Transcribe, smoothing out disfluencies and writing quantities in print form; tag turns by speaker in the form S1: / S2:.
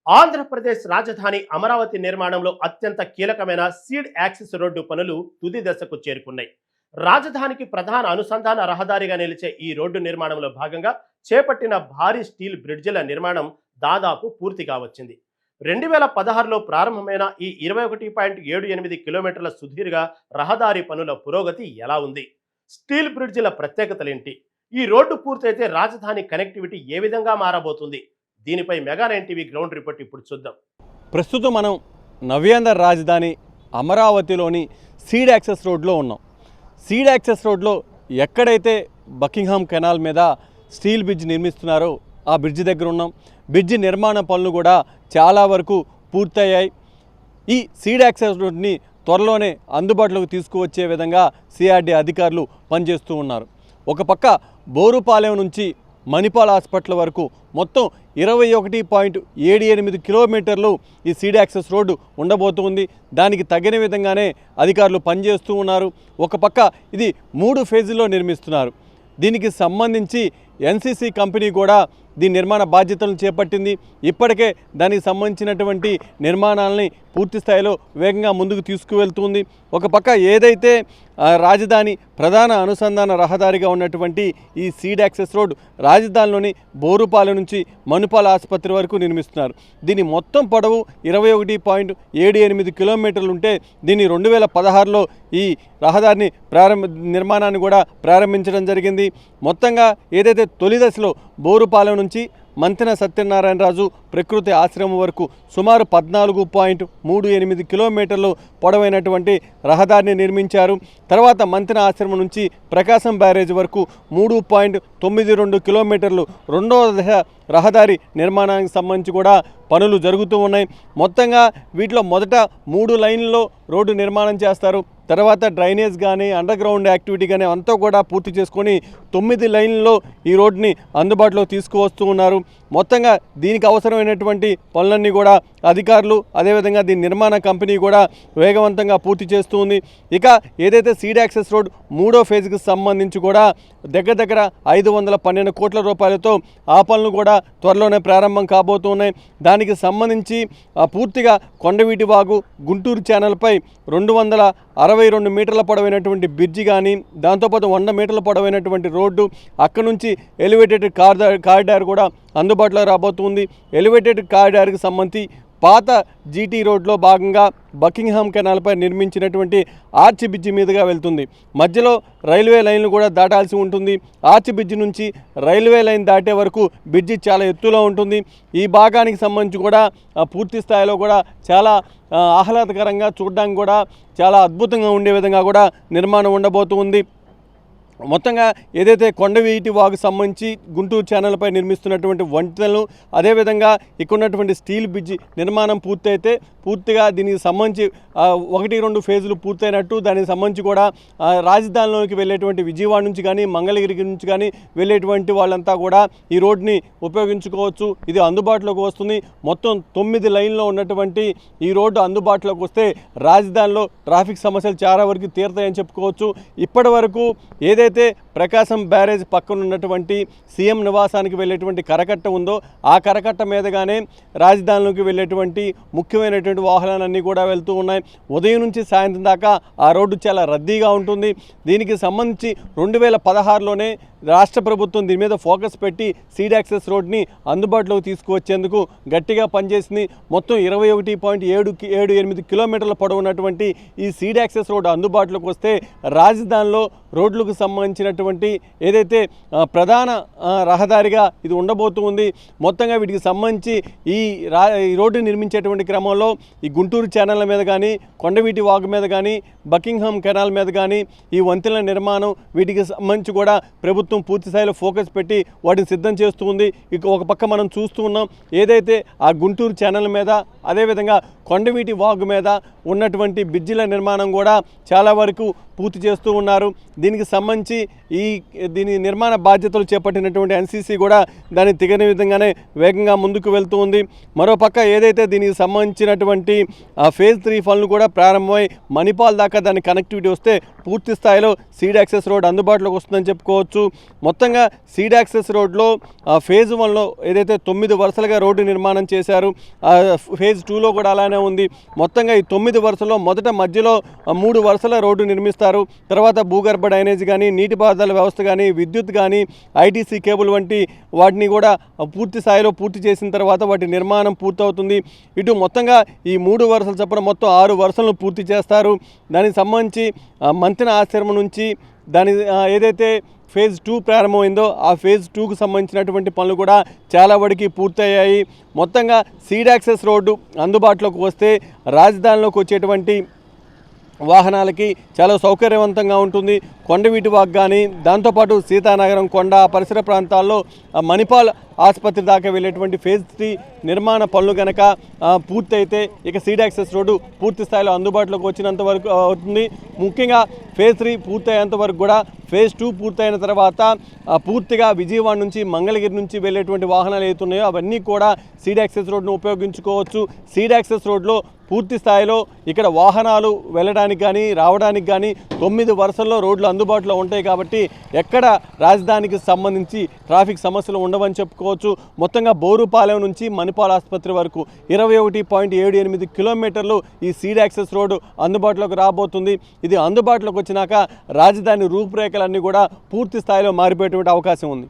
S1: ఆంధ్రప్రదేశ్ రాజధాని అమరావతి నిర్మాణంలో అత్యంత కీలకమైన సీడ్ యాక్సిస్ రోడ్డు పనులు తుది దశకు చేరుకున్నాయి. రాజధానికి ప్రధాన అనుసంధాన రహదారిగా నిలిచే ఈ రోడ్డు నిర్మాణంలో భాగంగా చేపట్టిన భారీ స్టీల్ బ్రిడ్జిల నిర్మాణం దాదాపు పూర్తిగా వచ్చింది. 2016లో ప్రారంభమైన ఈ 21.78 కిలోమీటర్ల సుదీర్ఘ రహదారి పనుల పురోగతి ఎలా ఉంది? స్టీల్ బ్రిడ్జిల ప్రత్యేకతలేంటి? ఈ రోడ్డు పూర్తయితే రాజధాని కనెక్టివిటీ ఏ విధంగా మారబోతుంది? దీనిపై మెగా 9 టీవీ గ్రౌండ్ రిపోర్ట్ ఇప్పుడు చూద్దాం.
S2: ప్రస్తుతం మనం నవ్యాంధ్ర రాజధాని అమరావతిలోని సీడ్ యాక్సెస్ రోడ్లో ఉన్నాం. సీడ్ యాక్సెస్ రోడ్లో ఎక్కడైతే బకింగ్హామ్ కెనాల్ మీద స్టీల్ బ్రిడ్జ్ నిర్మిస్తున్నారో ఆ బ్రిడ్జ్ దగ్గర ఉన్నాం. బ్రిడ్జ్ నిర్మాణ పనులు కూడా చాలా వరకు పూర్తయ్యాయి. ఈ సీడ్ యాక్సెస్ రోడ్ని త్వరలోనే అందుబాటులోకి తీసుకువచ్చే విధంగా సిఆర్డీ అధికారులు పనిచేస్తూ ఉన్నారు. ఒక పక్క బోరుపాలెం నుంచి మణిపాల్ హాస్పిటల్ వరకు మొత్తం 21.78 కిలోమీటర్లు ఈ సీడ్ యాక్సెస్ రోడ్డు ఉండబోతుంది. దానికి తగిన విధంగానే అధికారులు పనిచేస్తూ ఉన్నారు. ఒక పక్క ఇది 3 ఫేజుల్లో నిర్మిస్తున్నారు. దీనికి సంబంధించి ఎన్సీసీ కంపెనీ కూడా దీని నిర్మాణ బాధ్యతలను చేపట్టింది. ఇప్పటికే దానికి సంబంధించినటువంటి నిర్మాణాలని పూర్తి స్థాయిలో వేగంగా ముందుకు తీసుకువెళ్తుంది. ఒక పక్క ఏదైతే రాజధాని ప్రధాన అనుసంధాన రహదారిగా ఉన్నటువంటి ఈ సీడ్ యాక్సెస్ రోడ్ రాజధానిలోని బోరుపాలెం నుంచి మణిపాల్ ఆసుపత్రి వరకు నిర్మిస్తున్నారు. దీని మొత్తం పొడవు 21.78 కిలోమీటర్లు ఉంటే దీన్ని 2016లో ఈ రహదారిని నిర్మాణాన్ని కూడా ప్రారంభించడం జరిగింది. మొత్తంగా ఏదైతే తొలి దశలో బోరుపాలెం నుంచి మంతెన సత్యనారాయణరాజు ప్రకృతి ఆశ్రమం వరకు సుమారు 14.38 కిలోమీటర్లు పొడవైనటువంటి రహదారిని నిర్మించారు. తర్వాత మంతెన ఆశ్రమం నుంచి ప్రకాశం బ్యారేజ్ వరకు 3.92 కిలోమీటర్లు రెండవ దశ రహదారి నిర్మాణానికి సంబంధించి కూడా పనులు జరుగుతూ ఉన్నాయి. మొత్తంగా వీటిలో మొదట 3 లైన్లలో రోడ్డు నిర్మాణం చేస్తారు. తర్వాత డ్రైనేజ్ కానీ అండర్ గ్రౌండ్ యాక్టివిటీ కానీ అంతా కూడా పూర్తి చేసుకొని 9 లైన్లలో ఈ రోడ్ని అందుబాటులో తీసుకువస్తూ ఉన్నారు. మొత్తంగా దీనికి అవసరమైనటువంటి పనులన్నీ కూడా అధికారులు అదేవిధంగా దీని నిర్మాణ కంపెనీ కూడా వేగవంతంగా పూర్తి చేస్తూ ఉంది. ఇక ఏదైతే సీడ్ యాక్సెస్ రోడ్ 3వ ఫేజ్కి సంబంధించి కూడా దగ్గర 512 కోట్ల రూపాయలతో ఆ పనులు కూడా త్వరలోనే ప్రారంభం కాబోతున్నాయి. దానికి సంబంధించి పూర్తిగా కొండవీటి వాగు గుంటూరు ఛానల్పై 262 మీటర్ల పొడవైనటువంటి బ్రిడ్జి కానీ దాంతోపాటు 100 మీటర్ల పొడవైనటువంటి రోడ్డు అక్కడ నుంచి ఎలివేటెడ్ కారిడార్ కూడా అందుబాటులో రాబోతుంది. ఎలివేటెడ్ కారిడార్కి సంబంధించి పాత జీటీ రోడ్లో భాగంగా బకింగ్హామ్ కెనాల్పై నిర్మించినటువంటి ఆర్చ్ బ్రిడ్జి మీదుగా వెళ్తుంది. మధ్యలో రైల్వే లైన్లు కూడా దాటాల్సి ఉంటుంది. ఆర్చ్ బ్రిడ్జి నుంచి రైల్వే లైన్ దాటే వరకు బ్రిడ్జి చాలా ఎత్తులో ఉంటుంది. ఈ భాగానికి సంబంధించి కూడా పూర్తి స్థాయిలో కూడా చాలా ఆహ్లాదకరంగా చూడడానికి కూడా చాలా అద్భుతంగా ఉండే విధంగా కూడా నిర్మాణం ఉండబోతుంది. మొత్తంగా ఏదైతే కొండవీటి వాగు సంబంధించి గుంటూరు ఛానల్పై నిర్మిస్తున్నటువంటి వంతెనలు అదేవిధంగా ఇక్కడ ఉన్నటువంటి స్టీల్ బ్రిడ్జి నిర్మాణం పూర్తయితే పూర్తిగా దీనికి సంబంధించి 1-2 ఫేజులు పూర్తయినట్టు. దానికి సంబంధించి కూడా రాజధానిలోకి వెళ్ళేటువంటి విజయవాడ నుంచి కానీ మంగళగిరి నుంచి కానీ వెళ్ళేటువంటి వాళ్ళంతా కూడా ఈ రోడ్ని ఉపయోగించుకోవచ్చు. ఇది అందుబాటులోకి వస్తుంది. మొత్తం 9 లైన్లో ఉన్నటువంటి ఈ రోడ్డు అందుబాటులోకి వస్తే రాజధానిలో ట్రాఫిక్ సమస్యలు చాలా వరకు తీరుతాయని చెప్పుకోవచ్చు. ఇప్పటి వరకు ఏదైతే ప్రకాశం బ్యారేజ్ పక్కన ఉన్నటువంటి సీఎం నివాసానికి వెళ్ళేటువంటి కరకట్ట ఉందో ఆ కరకట్ట మీదగానే రాజధానిలోకి వెళ్ళేటువంటి ముఖ్యమైనటువంటి వాహనాలన్నీ కూడా వెళ్తూ ఉన్నాయి. ఉదయం నుంచి సాయంత్రం దాకా ఆ రోడ్డు చాలా రద్దీగా ఉంటుంది. దీనికి సంబంధించి 2016లోనే రాష్ట్ర ప్రభుత్వం దీని మీద ఫోకస్ పెట్టి సీడ్ యాక్సెస్ రోడ్ని అందుబాటులోకి తీసుకువచ్చేందుకు గట్టిగా పనిచేసింది. మొత్తం 21.78 కిలోమీటర్ల పొడవున్నటువంటి ఈ సీడ్ యాక్సెస్ రోడ్డు అందుబాటులోకి వస్తే రాజధానిలో రోడ్లకు సంబంధించినటువంటి ఏదైతే ప్రధాన రహదారిగా ఇది ఉండబోతుంది. మొత్తంగా వీటికి సంబంధించి ఈ రోడ్డు నిర్మించేటువంటి క్రమంలో ఈ గుంటూరు ఛానళ్ళ మీద కానీ కొండవీటి వాగు మీద కానీ బకింగ్హామ్ కెనాల్ మీద కానీ ఈ వంతెనల నిర్మాణం వీటికి సంబంధించి కూడా ప్రభుత్వం పూర్తి స్థాయిలో ఫోకస్ పెట్టి వాటిని సిద్ధం చేస్తూ ఉంది. ఇక ఒక పక్క మనం చూస్తూ ఉన్నాం ఏదైతే ఆ గుంటూరు ఛానల్ మీద అదేవిధంగా కొండవీటి వాగు మీద ఉన్నటువంటి బ్రిడ్జిల నిర్మాణం కూడా చాలా వరకు పూర్తి చేస్తూ ఉన్నారు. దీనికి సంబంధించి దీని నిర్మాణ బాధ్యతలు చేపట్టినటువంటి ఎన్సీసీ కూడా దాన్ని తిగని విధంగానే వేగంగా ముందుకు వెళ్తూ ఉంది. మరోపక్క ఏదైతే దీనికి సంబంధించినటువంటి ఫేజ్ 3 పనులు కూడా ప్రారంభమై మణిపాల్ దాకా దాని కనెక్టివిటీ వస్తే పూర్తి స్థాయిలో సీడ్ యాక్సెస్ రోడ్ అందుబాటులోకి వస్తుందని చెప్పుకోవచ్చు. మొత్తంగా సీడ్ యాక్సెస్ రోడ్లో ఫేజ్ 1లో ఏదైతే 9 వరుసలుగా రోడ్డు నిర్మాణం చేశారు, ఫేజ్ 2లో కూడా అలానే ఉంది. మొత్తంగా ఈ 9 వరుసలో మొదట మధ్యలో 3 వరుసల రోడ్డు నిర్మిస్తారు. తర్వాత భూగర్భ డ్రైనేజ్ కానీ, నీటిపారుదల వ్యవస్థ కానీ, విద్యుత్ కానీ, ఐటీసీ కేబుల్ వంటి వాటిని కూడా పూర్తి స్థాయిలో పూర్తి చేసిన తర్వాత వాటి నిర్మాణం పూర్తవుతుంది. ఇటు మొత్తంగా ఈ 3 వరుసల చొప్పున మొత్తం 6 వరుసలను పూర్తి చేస్తారు. దానికి సంబంధించి మంతెన ఆశ్రమం నుంచి దాని ఏదైతే ఫేజ్ 2 ప్రారంభమైందో ఆ ఫేజ్ 2కు సంబంధించినటువంటి పనులు కూడా చాలా వరకు పూర్తయ్యాయి. మొత్తంగా సీడ్ యాక్సెస్ రోడ్డు అందుబాటులోకి వస్తే రాజధానిలోకి వచ్చేటువంటి వాహనాలకి చాలా సౌకర్యవంతంగా ఉంటుంది. కొండవీటి వాగు కానీ, దాంతోపాటు సీతానగరం కొండ పరిసర ప్రాంతాల్లో మణిపాల్ ఆసుపత్రి దాకా వెళ్ళేటువంటి ఫేజ్ 3 నిర్మాణ పనులు కనుక పూర్తయితే ఇక సీడ్ యాక్సెస్ రోడ్డు పూర్తి స్థాయిలో అందుబాటులోకి వచ్చినంత వరకు అవుతుంది. ముఖ్యంగా ఫేజ్ 3 పూర్తయ్యేంత వరకు కూడా ఫేజ్ 2 పూర్తయిన తర్వాత పూర్తిగా విజయవాడ నుంచి మంగళగిరి నుంచి వెళ్ళేటువంటి వాహనాలు ఏతున్నాయో అవన్నీ కూడా సీడ్ యాక్సెస్ రోడ్ను ఉపయోగించుకోవచ్చు. సీడ్ యాక్సెస్ రోడ్లో పూర్తి స్థాయిలో ఇక్కడ వాహనాలు వెళ్ళడానికి కానీ రావడానికి కానీ 9 వరుసల్లో రోడ్లు అందుబాటులో ఉంటాయి కాబట్టి ఎక్కడ రాజధానికి సంబంధించి ట్రాఫిక్ సమస్యలు ఉండవని చెప్పుకోవచ్చు. మొత్తంగా బోరుపాలెం నుంచి మణిపాల్ ఆసుపత్రి వరకు 21.78 కిలోమీటర్లు ఈ సీడ్ యాక్సెస్ రోడ్డు అందుబాటులోకి రాబోతుంది. ఇది అందుబాటులోకి వచ్చినాక రాజధాని రూపురేఖలన్నీ కూడా పూర్తి స్థాయిలో మారిపోయేటువంటి అవకాశం ఉంది.